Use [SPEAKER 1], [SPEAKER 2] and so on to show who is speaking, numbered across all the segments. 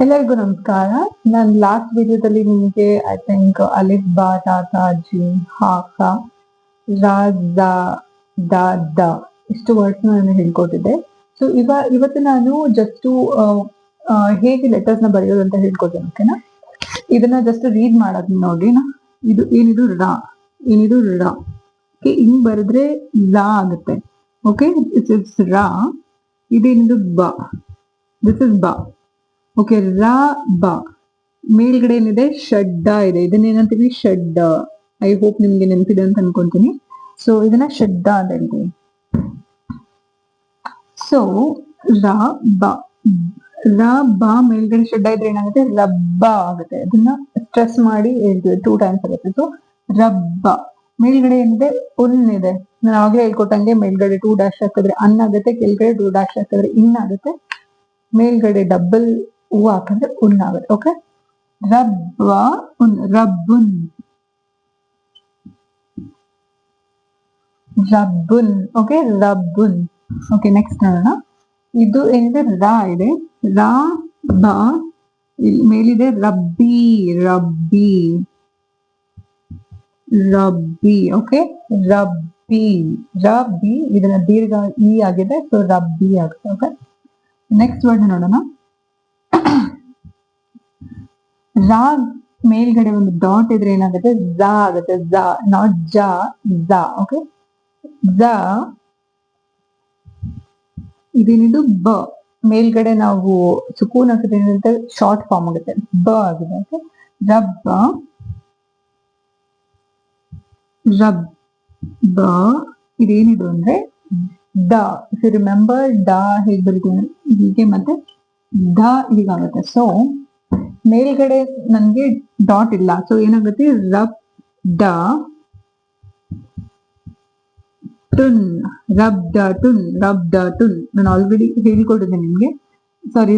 [SPEAKER 1] ಎಲ್ಲರಿಗೂ ನಮಸ್ಕಾರ. ನಾನು ಲಾಸ್ಟ್ ವಿಡಿಯೋದಲ್ಲಿ ನಿಮಗೆ ಐ ಥಿಂಕ್ ಅಲಿಫ್ ಬಾ ತಾ ತಾ ಜಿ ಹಾ ಖಾ ರಾ ಝಾ ದಾ ದ ಇಷ್ಟು ವರ್ಡ್ಸ್ ನಾನು ಹೇಳ್ಕೊಟ್ಟಿದ್ದೆ. ಸೊ ಇವತ್ತು ನಾನು ಜಸ್ಟ್ ಹೇಗೆ ಲೆಟರ್ಸ್ ನ ಬರೆಯೋದು ಅಂತ ಹೇಳ್ಕೊಡ್ತೇನೆ. ಓಕೆನಾ? ಇದನ್ನ ಜಸ್ಟ್ ರೀಡ್ ಮಾಡೋದು ನೋಡಿ. ಇದು ಏನಿದು ರಾ, ಏನಿದು ರಾ. ಓಕೆ, ಹಿಂಗ್ ಬರೆದ್ರೆ ಲಾ ಆಗುತ್ತೆ. ಓಕೆ, ಇಟ್ಸ್ ರಾ. ಇದೇನಿದು ಬಾ, ದಿಸ್ ಇಸ್ ಬಾ. ಓಕೆ, ರಾ ಬಾ. ಮೇಲ್ಗಡೆ ಏನಿದೆ ಶಡ್ಡ ಇದೆ, ಇದನ್ನೇನಂತೀವಿ ಶಡ್ಡ. ಐ ಹೋಪ್ ನಿಮ್ಗೆ ನೆನಪಿದೆ ಅಂತ ಅನ್ಕೊಂತೀನಿ. ಸೊ ಇದನ್ನ ಶಡ್ಡ ಅಂತ ಹೇಳ್ತೀವಿ. ಸೊ ರಾ ಬಾ, ರಾ ಬಾ ಮೇಲ್ಗಡೆ ಶಡ್ಡ ಇದ್ರೆ ಏನಾಗುತ್ತೆ, ರಬ್ಬ ಆಗುತ್ತೆ. ಅದನ್ನ ಸ್ಟ್ರೆಸ್ ಮಾಡಿ ಹೇಳ್ತೀವಿ, 2 ಟೈಮ್ಸ್ ಆಗುತ್ತೆ. ಸೊ ರಬ್ಬ. ಮೇಲ್ಗಡೆ ಏನಿದೆ ಉನ್ ಇದೆ. ನಾನು ಆಗ್ಲೇ ಹೇಳ್ಕೊಟ್ಟಂಗೆ ಮೇಲ್ಗಡೆ 2 ಡ್ಯಾಶ್ ಹಾಕಿದ್ರೆ ಅನ್ ಆಗುತ್ತೆ, ಕೆಳಗಡೆ 2 ಡ್ಯಾಶ್ ಹಾಕಿದ್ರೆ ಇನ್ ಆಗುತ್ತೆ, ಮೇಲ್ಗಡೆ ಡಬಲ್ ಹೂ ಹಾಕಿದ್ರೆ ಉನ್ ಆಗುತ್ತೆ. ಓಕೆ, ರಬ್ಬ ಉನ್, ರಬ್ಬುನ್, ರಬ್ಬುನ್. ಓಕೆ, ರಬ್ಬುನ್. ಓಕೆ, ನೆಕ್ಸ್ಟ್ ನೋಡೋಣ. ಇದು ಏನಿದೆ ರಾ ಇದೆ, ರಾ ಬಾ, ಇಲ್ಲಿ ಮೇಲಿದೆ ರಬ್ಬಿ, ರಬ್ಬಿ, ರಬ್ಬಿ. ಓಕೆ, ರಬ್ಬಿ, ರಬ್ಬಿ. ಇದನ್ನ ದೀರ್ಘ ಇ ಆಗಿದೆ, ಸೊ ರಬ್ಬಿ ಆಗುತ್ತೆ. ಓಕೆ, ನೆಕ್ಸ್ಟ್ ವರ್ಡ್ ನೋಡೋಣ. ರಾ ಮೇಲ್ಗಡೆ ಒಂದು ಡಾಟ್ ಇದ್ರೆ ಏನಾಗುತ್ತೆ, ಝಾ ಆಗುತ್ತೆ. ಝಾ, ನಾಟ್ ಜಾ, ಝಾ. ಓಕೆ, ಝಾ. ಇದೇನಿದು ಬ. ಮೇಲ್ಗಡೆ ನಾವು ಸುಕೂನ್ ಹಾಕಿದ್ರೆ ಶಾರ್ಟ್ ಫಾರ್ಮ್ ಆಗುತ್ತೆ, ಬ ಆಗಿದೆ. ಓಕೆ, ರಬ್ಬ, ರಬ್ ಬ. ಇದೇನಿದು ಅಂದ್ರೆ the. If you remember the ಹೇಗೆ ಬರೀತೀವಿ ಹೀಗೆ, ಮತ್ತೆ ದ ಹೀಗಾಗುತ್ತೆ. ಸೊ ಮೇಲ್ಗಡೆ ನನ್ಗೆ ಡಾಟ್ ಇಲ್ಲ, ಸೊ ಏನಾಗುತ್ತೆ ರಬ್ ಡ ಟುನ್, ರಬ್ ಡ ಟುನ್, ರಬ್ ಡ ಟುನ್. ನಾನು ಆಲ್ರೆಡಿ ಹೇಳಿಕೊಟ್ಟಿದ್ದೆ ನಿಮ್ಗೆ. ಸಾರಿ,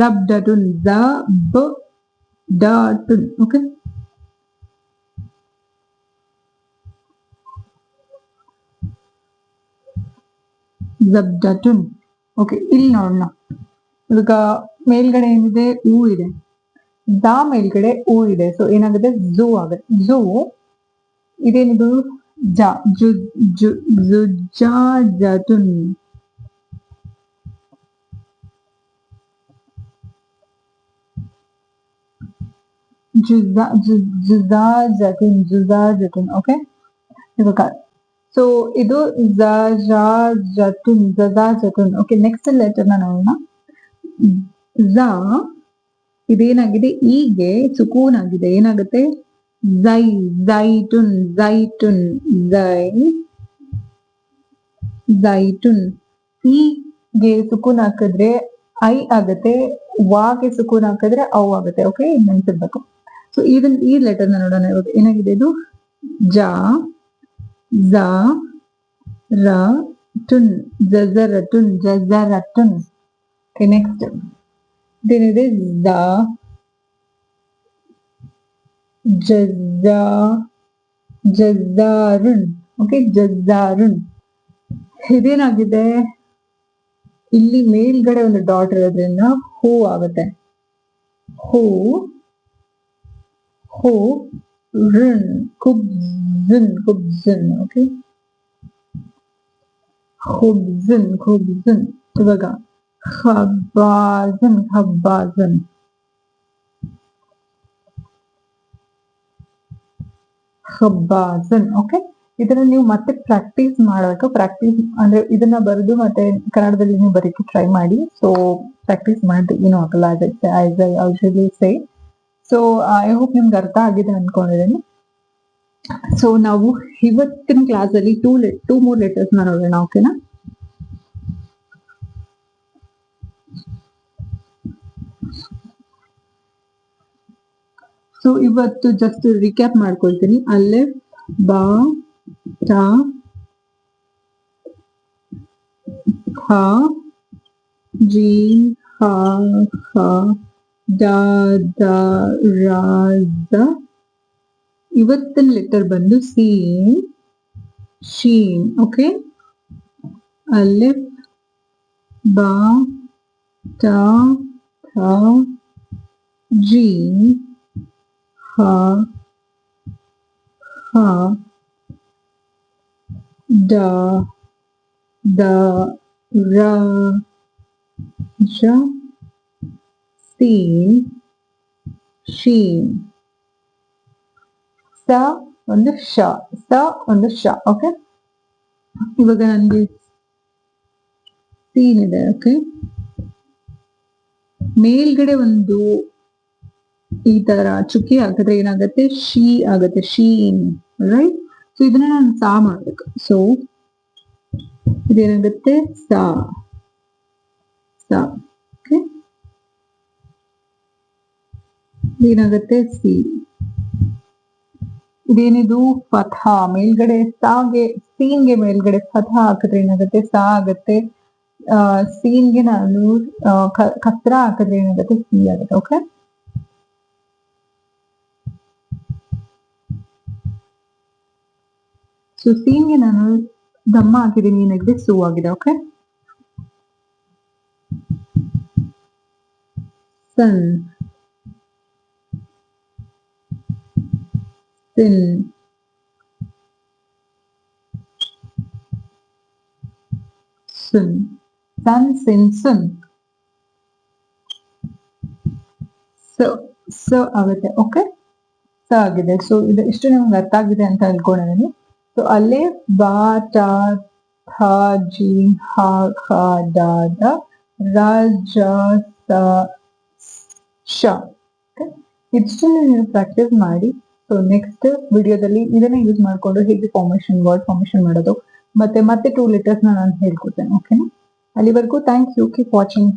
[SPEAKER 1] ರಬ್ ಡ ಟುನ್, ದ ಬ ಡ ಟುನ್. ಓಕೆ, ಜಬ್ ಡ ಟುನ್. ಓಕೆ, ಇಲ್ಲಿ ನೋಡೋಣ. ಇವಾಗ ಮೇಲ್ಗಡೆ ಏನಿದೆ ಹೂ ಇದೆ, ದಾ ಮೇಲ್ಗಡೆ ಹೂ ಇದೆ, ಸೊ ಏನಾಗುತ್ತೆ ಝೂ ಆಗುತ್ತೆ. ಝೂ. ಇದೇನಿದು ಜಾ, ಜು ಜು ಜುಜಾ ಜಟುನ್, ಜುಜಾ ಜುಜಾ ಜಟುನ್, ಜುಜಾ ಜಟುನ್. ಓಕೆ, ಇವಾಗ ಸೊ ಇದು ಜಾ ಜಟುನ್, ಜಜಾ ಜಟುನ್. ಓಕೆ, ನೆಕ್ಸ್ಟ್ ಲೆಟರ್ ನೋಡೋಣ. ಝಾ ಇದೇನಾಗಿದೆ, ಈಗೆ ಸುಕೂನ್ ಆಗಿದೆ, ಏನಾಗುತ್ತೆ ಝೈ, ಝೈಟುನ್, ಝೈಟುನ್, ಝೈ, ಝೈಟುನ್. ಈಗೆ ಸುಕೂನ್ ಹಾಕಿದ್ರೆ ಐ ಆಗುತ್ತೆ, ವಾಗೆ ಸುಕೂನ್ ಹಾಕಿದ್ರೆ ಔ ಆಗುತ್ತೆ. ಓಕೆ, ನೆನ್ಪಿರ್ಬೇಕು. ಸೊ ಇದನ್ನ ಈ ಲೆಟರ್ನ ನೋಡೋಣ. ಇವಾಗ ಏನಾಗಿದೆ, ಇದು ಜಾ, ಝಾ, ರ, ಟುನ್, ಜಜರಟುನ್, ಜಜರಟುನ್. ಓಕೆ, ನೆಕ್ಸ್ಟ್ ಇದೇನಿದೆ ಝ, ಜಜ್ಜಾ, ಜಜ್ಜಾರುನ್. ಓಕೆ, ಜಜ್ಜಾರುನ್. ಇದೇನಾಗಿದೆ, ಇಲ್ಲಿ ಮೇಲ್ಗಡೆ ಒಂದು ಡಾಟ್ ಇರೋದ್ರಿಂದ ಹೂ ಆಗುತ್ತೆ. ಹೂ, ಹೂ, ರುನ್, ಕುಬ್ಜುನ್, ಕುಬ್ಜುನ್. ಓಕೆ, ಖುಬ್ಜುನ್, ಖುಬ್ಜುನ್. ಇವಾಗ ಖಬ್ಬಾಜನ್, ಖಬ್ಬಾಜನ್, ಖಬ್ಬಾಜನ್. ಓಕೆ, ಇದನ್ನ ನೀವು ಮತ್ತೆ ಪ್ರಾಕ್ಟೀಸ್ ಮಾಡಬೇಕು. ಪ್ರಾಕ್ಟೀಸ್ ಅಂದ್ರೆ ಇದನ್ನ ಬರೆದು ಮತ್ತೆ ಕನ್ನಡದಲ್ಲಿ ನೀವು ಬರೀಕ್ಕೆ ಟ್ರೈ ಮಾಡಿ. ಸೊ ಪ್ರಾಕ್ಟೀಸ್ ಮಾಡಿ, ಏನೂ ಆಗಲ್ಲ. I usually say. So I hope ನಿಮ್ಗೆ ಅರ್ಥ ಆಗಿದೆ ಅನ್ಕೊಂಡಿದ್ದೀನಿ. ಸೊ ನಾವು ಇವತ್ತಿನ ಕ್ಲಾಸ್ ಅಲ್ಲಿ ಟೂ ಮೂರ್ ಲೆಟರ್ಸ್ ನೋಡೋಣ. ಓಕೆನಾ? ಸೊ ಇವತ್ತು ಜಸ್ಟ್ ರಿಕ್ಯಾಪ್ ಮಾಡ್ಕೊಳ್ತೀನಿ. ಅಲಿಫ್, ಬಾ, ತಾ, ಖಾ, ಜೀಮ್, ಹಾ, ಖಾ, ದಾ, ದ, ರಾ, ಝ. ಇವತ್ತಿನ ಲೆಟರ್ ಬಂದು ಸೀನ್, ಶೀನ್. ಓಕೆ, ಅಲಿಫ್, ಬಾ, ತಾ, ಥಾ, ಜೀನ್ ಹ ಹ ಡ ದ ರ ಜ ಸೀನ್ ಶೀನ್ ಸ ಒಂದು ಶ ಸ ಒಂದು ಶ ಓಕೆ ಇವಾಗ ನನಗೆ ಸೀನ್ ಇದೆ ಓಕೆ ಮೇಲ್ಗಡೆ ಒಂದು ಈ ತರ ಚುಕ್ಕಿ ಹಾಕಿದ್ರೆ ಏನಾಗುತ್ತೆ ಶೀ ಆಗುತ್ತೆ ಶೀನ್ ರೈಟ್ ಸೊ ಇದನ್ನ ನಾನು ಸಾ ಮಾಡ್ಬೇಕು ಸೊ ಇದೇನಾಗುತ್ತೆ ಸಾ ಸಾ ಓಕೆ ಇದೇನಾಗುತ್ತೆ ಸಿ ಇದೇನಿದು ಫಥ ಮೇಲ್ಗಡೆ ಸಾಗೆ ಸೀನ್ಗೆ ಮೇಲ್ಗಡೆ ಫಥ ಹಾಕಿದ್ರೆ ಏನಾಗುತ್ತೆ ಸಾ ಆಗುತ್ತೆ ಸೀನ್ಗೆ ನಾನು ಕಸ್ರ ಹಾಕಿದ್ರೆ ಏನಾಗುತ್ತೆ ಸಿ ಆಗುತ್ತೆ ಓಕೆ ಸೊ ಸೀನ್ಗೆ ನಾನು ದಮ್ಮ ಹಾಕಿದ್ದೀನಿ ಏನಾಗಿದೆ ಸೂ ಆಗಿದೆ ಓಕೆ ಸನ್ ಸಿನ್ ಸುನ್ ಸನ್ ಸಿನ್ ಸುನ್ ಸೊ ಸೊ ಆಗುತ್ತೆ ಓಕೆ ಸೊ ಆಗಿದೆ ಸೊ ಇದು ಇಷ್ಟು ನಿಮ್ಗೆ ಅರ್ಥ ಆಗಿದೆ ಅಂತ ಅನ್ಕೊಂಡಿದ್ದೀನಿ ಸೊ ಅಲ್ಲೇ ಬಾ ಟ ಥ ಜಿ ಹ ಖ ಡ ದ ರ ಜ ಸ ಶ ಇಷ್ಟು ನೀವು ಪ್ರಾಕ್ಟೀಸ್ ಮಾಡಿ ಸೊ ನೆಕ್ಸ್ಟ್ ವಿಡಿಯೋದಲ್ಲಿ ಇದನ್ನ ಯೂಸ್ ಮಾಡಿಕೊಂಡು ಹೇಗೆ ಫಾರ್ಮೇಶನ್ ವರ್ಡ್ ಫಾರ್ಮೇಶನ್ ಮಾಡೋದು ಮತ್ತೆ 2 ಲೆಟರ್ಸ್ ನಾನು ಹೇಳ್ಕೊಡ್ತೇನೆ ಓಕೆನಾ ಅಲ್ಲಿವರೆಗೂ ಥ್ಯಾಂಕ್ಸ್ ಯು ಕೀಪ್ ವಾಚಿಂಗ್